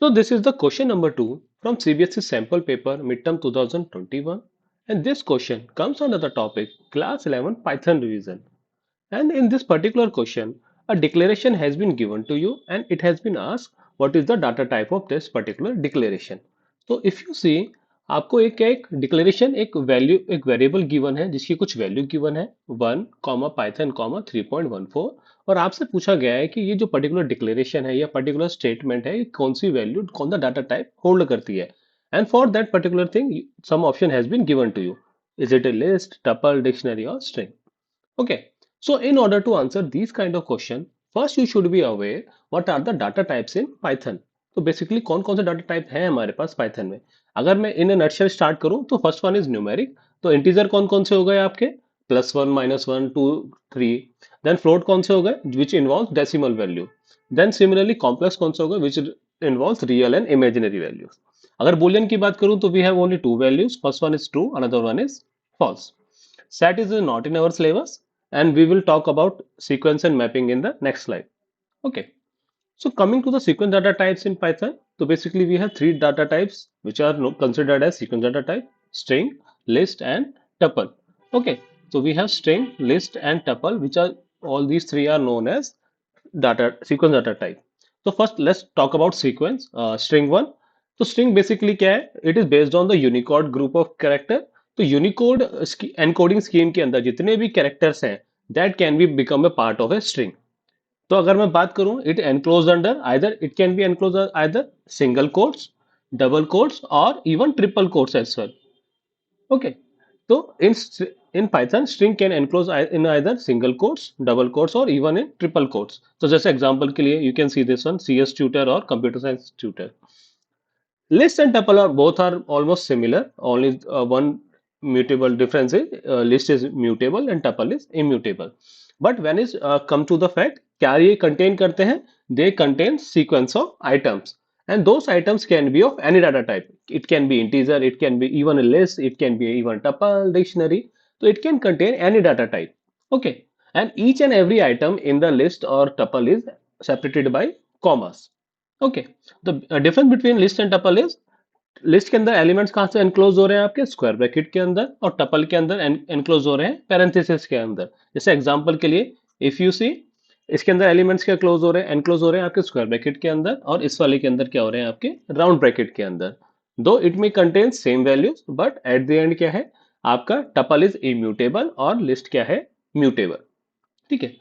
So this is the question number 2 from CBSE sample paper midterm 2021, and this question comes under the topic class 11 Python revision. And in this particular question, a declaration has been given to you and it has been asked what is the data type of this particular declaration. So if you see, आपको एक declaration एक variable given है जिसकी कुछ value given है 1 comma Python comma 3.14 और आपसे पूछा गया है कि ये जो पर्टिकुलर डिक्लेरेशन है या पर्टिकुलर स्टेटमेंट है ये कौन सी वैल्यू कौन सा डाटा टाइप होल्ड करती है and for that particular thing some option has been given to you is it a list tuple dictionary और string. Okay, so in order to answer these kind of question, first you should be aware what are the data types in Python. तो basically कौन कौन से data type हैं हमारे पास Python में. अगर मैं इन नटशेल स्टार्ट करूं तो फर्स्ट वन इज न्यूमेरिक. तो इंटीजर कौन कौन से हो गए आपके +1 -1 2 3. देन फ्लोट कौन से हो गए which involve decimal value. Then similarly complex कौन से हो गए which involve real and imaginary values. अगर बुलियन की बात करूं तो we have only two values. First one is true, another one is false. Set is not in our syllabus, and we will talk about sequence and mapping in the next slide. Okay, so coming to the sequence data types in Python, so basically we have three data types which are considered as sequence data type: string, list, and tuple. Okay, so we have string, list, and tuple, which are all these three are known as data sequence data type. So first let's talk about sequence. String one. तो string basically क्या है? It is based on the Unicode group of character. तो Unicode encoding scheme के अंदर जितने भी characters हैं that can be become a part of a string. तो अगर मैं बात करूं it enclose under either it can be enclose either single quotes, double quotes और even triple quotes as well. Okay, तो in Python string can enclose in either single quotes, double quotes और even in triple quotes. तो जैसे example के लिए you can see this one CS tutor और computer science tutor. List and tuple are both are almost similar. Only one mutable difference is list is mutable and tuple is immutable. But when is come to the fact, क्या ये contain करते हैं? They contain sequence of items, and those items can be of any data type. It can be integer, it can be even a list, it can be even tuple, dictionary. So it can contain any data type. Okay, and each and every item in the list or tuple is separated by commas. Okay, the difference between list and tuple is list के अंदर elements कहाँ से enclose हो रहे हैं आपके square bracket के अंदर और टपल के अंदर एनक्लोज हो रहे हैं पैरेंथेसिस के अंदर. जैसे एग्जांपल के लिए इफ यू सी इसके अंदर एलिमेंट्स क्या क्लोज हो रहे हैं एनक्लोज हो रहे हैं आपके स्क्वायर ब्रैकेट के अंदर और इस वाले के अंदर क्या हो रहे हैं आपके राउंड ब्रैकेट के अंदर. Though it may contain same values but at the end क्या है आपका टपल इज इम्यूटेबल और लिस्ट क्या है म्यूटेबल. ठीक है,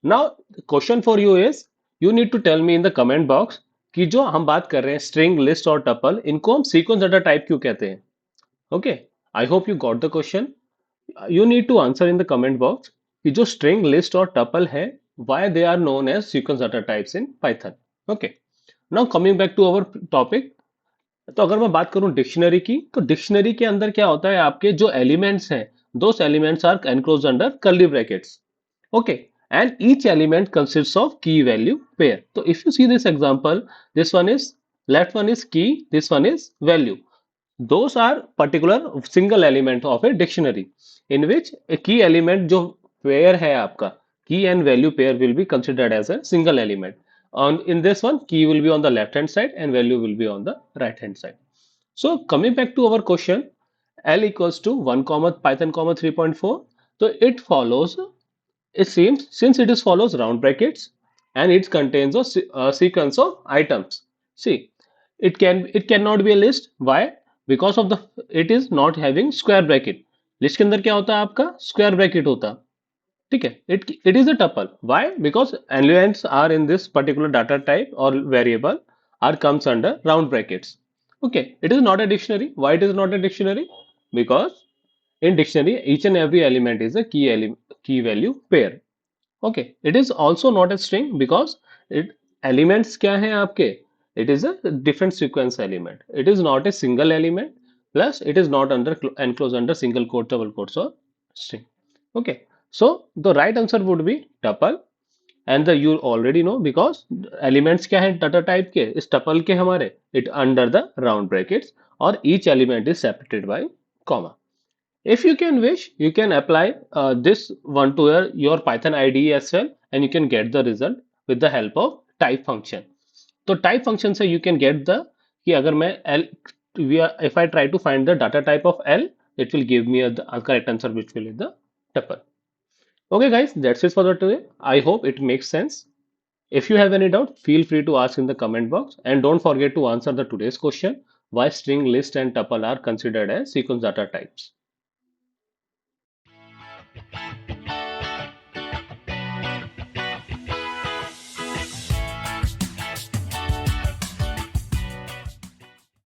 now question for you is you need to tell me in the comment box कि जो हम बात कर रहे हैं स्ट्रिंग, लिस्ट और टपल, इनको हम सीक्वेंस डाटा टाइप क्यों कहते हैं. Okay, I hope you got the question. You need to answer in the comment box कि जो स्ट्रिंग, लिस्ट और टपल है why they are known as sequence data types in Python. Okay, now coming back to our topic. तो अगर मैं बात करूं dictionary की, तो डिक्शनरी के अंदर क्या होता है आपके जो एलिमेंट्स हैं those elements are enclosed under curly brackets. Okay, and each element consists of key value pair. So if you see this example, this one is left one is key, this one is value. Those are particular single element of a dictionary in which a key element जो pair है आपका key and value pair will be considered as a single element. On in this one key will be on the left hand side and value will be on the right hand side. So coming back to our question, L equals to 1 comma Python comma 3.4. So it follows it seems since it is follows round brackets and it contains a sequence of items. See, it cannot be a list. Why? Because of the it is not having square bracket. List के अंदर क्या होता है आपका square bracket होता है. ठीक है, it is a tuple. Why? Because elements are in this particular data type or variable are comes under round brackets. Okay, it is not a dictionary. Why it is not a dictionary? Because in dictionary each and every element is a key value pair. Okay, it is also not a string because it elements क्या हैं आपके it is a different sequence element. It is not a single element plus it is not under enclosed under single quote, double quotes or string. Okay, so the right answer would be tuple and the you already know because elements क्या हैं data type के इस tuple के हमारे it under the round brackets और each element is separated by comma. If you can wish, you can apply this one to your Python IDE as well, and you can get the result with the help of type function. तो type function से you can get the कि अगर मैं L if I try to find the data type of L, it will give me a correct answer which will be the tuple. Okay guys, that's it for the today. I hope it makes sense. If you have any doubt, feel free to ask in the comment box, and don't forget to answer the today's question, why string list and tuple are considered as sequence data types.